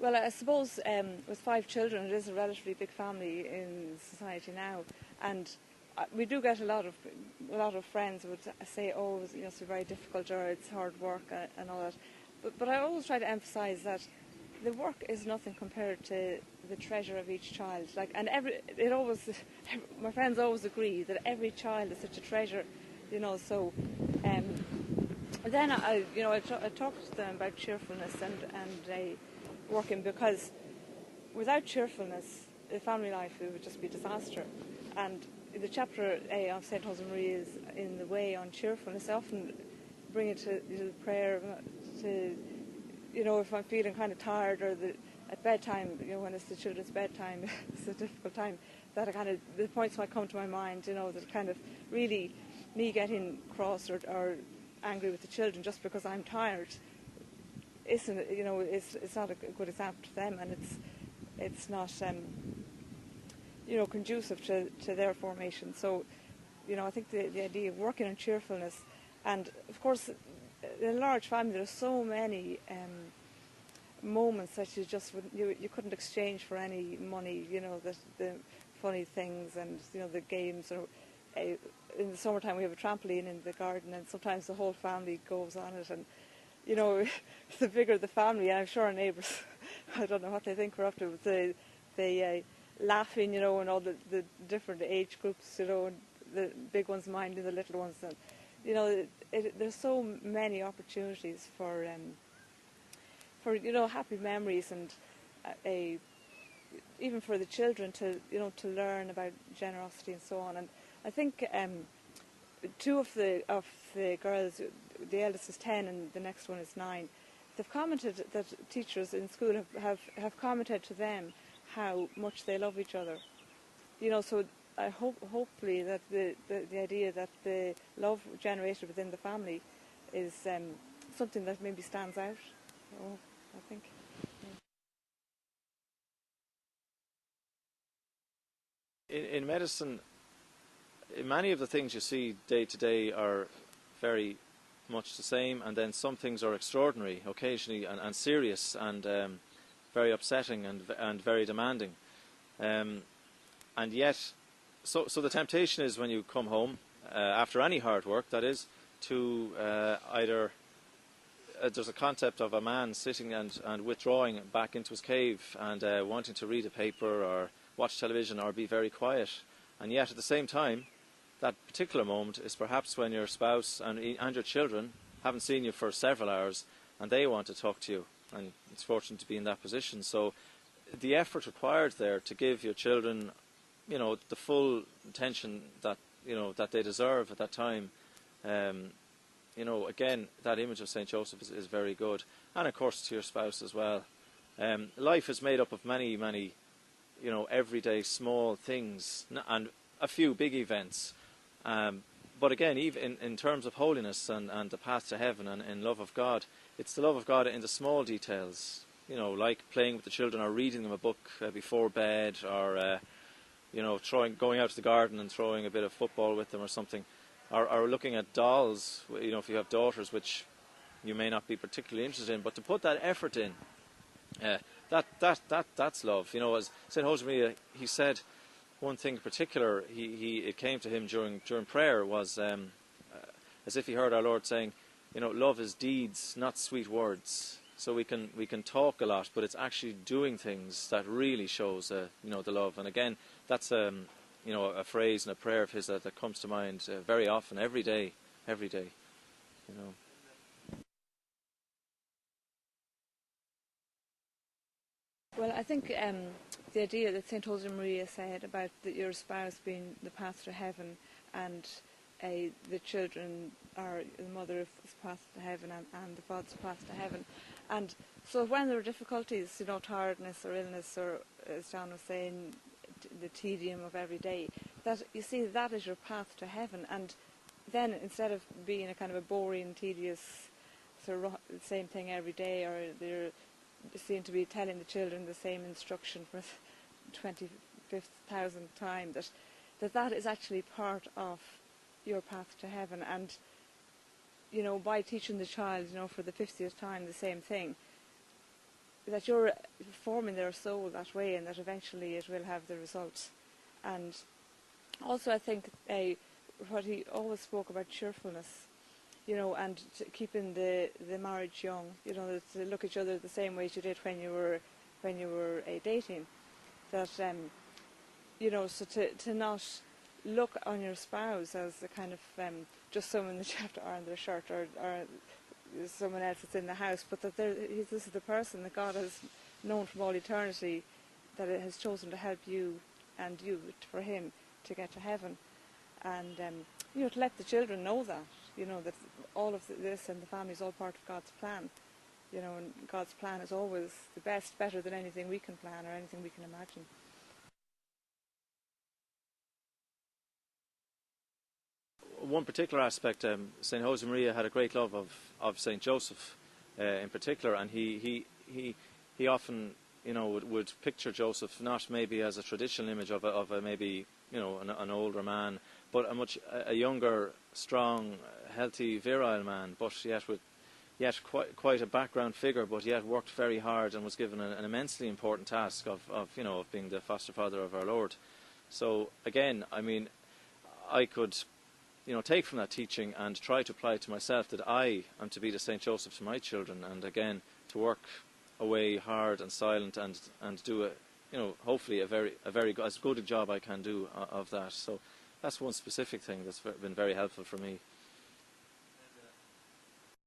Well, I suppose with 5 children, it is a relatively big family in society now, and we do get a lot of friends would say, "Oh, it's very difficult, or it's hard work and all that." But I always try to emphasise that the work is nothing compared to the treasure of each child. My friends always agree that every child is such a treasure, So then I talked to them about cheerfulness and working, because without cheerfulness, the family life, it would just be disaster. And the chapter A of St. Josemaria is in the way on cheerfulness. I often bring it to prayer, to if I'm feeling kind of tired, or at bedtime, when it's the children's bedtime, it's a difficult time, that the points might come to my mind, that kind of really me getting cross or angry with the children just because I'm tired isn't, it's not a good example to them, and it's not, conducive to their formation. So, I think the idea of working on cheerfulness, and of course, in a large family, there are so many moments that you couldn't exchange for any money. The funny things and the games. Or in the summertime, we have a trampoline in the garden, and sometimes the whole family goes on it. And the bigger the family, and I'm sure our neighbours, I don't know what they think we're up to, but they laughing, and all the different age groups, and the big ones minding the little ones, and there's so many opportunities for happy memories, and even for the children to learn about generosity and so on. And I think 2 of the girls, the eldest is 10 and the next one is 9. They've commented that teachers in school have commented to them how much they love each other. So I hopefully that the idea that the love generated within the family is something that maybe stands out. I think. In medicine, many of the things you see day to day are very much the same, and then some things are extraordinary occasionally and serious and very upsetting and very demanding. And yet, so the temptation is when you come home after any hard work, that is, to either there's a concept of a man sitting and withdrawing back into his cave and wanting to read a paper or watch television or be very quiet. And yet at the same time, that particular moment is perhaps when your spouse and your children haven't seen you for several hours and they want to talk to you, and it's fortunate to be in that position. So the effort required there to give your children, the full attention that that they deserve at that time. Again, that image of St. Joseph is very good. And of course to your spouse as well. Life is made up of many, many, everyday small things and a few big events. But again, even in terms of holiness and the path to heaven and in love of God, it's the love of God in the small details, like playing with the children or reading them a book before bed, or, going out to the garden and throwing a bit of football with them or something, or looking at dolls, if you have daughters, which you may not be particularly interested in, but to put that effort in, that's love. As St. Josemaria, he said, one thing in particular, it came to him during prayer was as if he heard our Lord saying, love is deeds, not sweet words. So we can talk a lot, but it's actually doing things that really shows the love. And again, that's a phrase and a prayer of his that comes to mind very often, every day. Well, I think the idea that St. Josemaria said about your spouse being the path to heaven, and the children are the mother's path to heaven and the father's path to heaven. And so when there are difficulties, tiredness or illness, or as John was saying, the tedium of every day, that you see that is your path to heaven. And then instead of being a kind of a boring, tedious, sort of same thing every day, or they're seem to be telling the children the same instruction for 25,000th time, that is actually part of your path to heaven. And by teaching the child, for the 50th time the same thing, that you're forming their soul that way, and that eventually it will have the result. And also, I think what he always spoke about, cheerfulness, and keeping the marriage young, to look at each other the same way as you did when you were dating. That so to not look on your spouse as a kind of just someone that you have to iron their shirt, or someone else that's in the house, but that this is the person that God has known from all eternity, that it has chosen to help you and you for Him to get to heaven, and to let the children know that that all of this and the family is all part of God's plan, and God's plan is always the best, better than anything we can plan or anything we can imagine. One particular aspect, St. Josemaria had a great love of St. Joseph in particular, and he often would picture Joseph not maybe as a traditional image of a maybe an older man, but a younger, strong, healthy, virile man, but yet quite a background figure, but yet worked very hard and was given an immensely important task of being the foster father of our Lord. So again, I mean, I could take from that teaching and try to apply it to myself, that I am to be the St. Joseph to my children, and again to work away hard and silent and do hopefully a very as good a job I can do of that. So that's one specific thing that's been very helpful for me.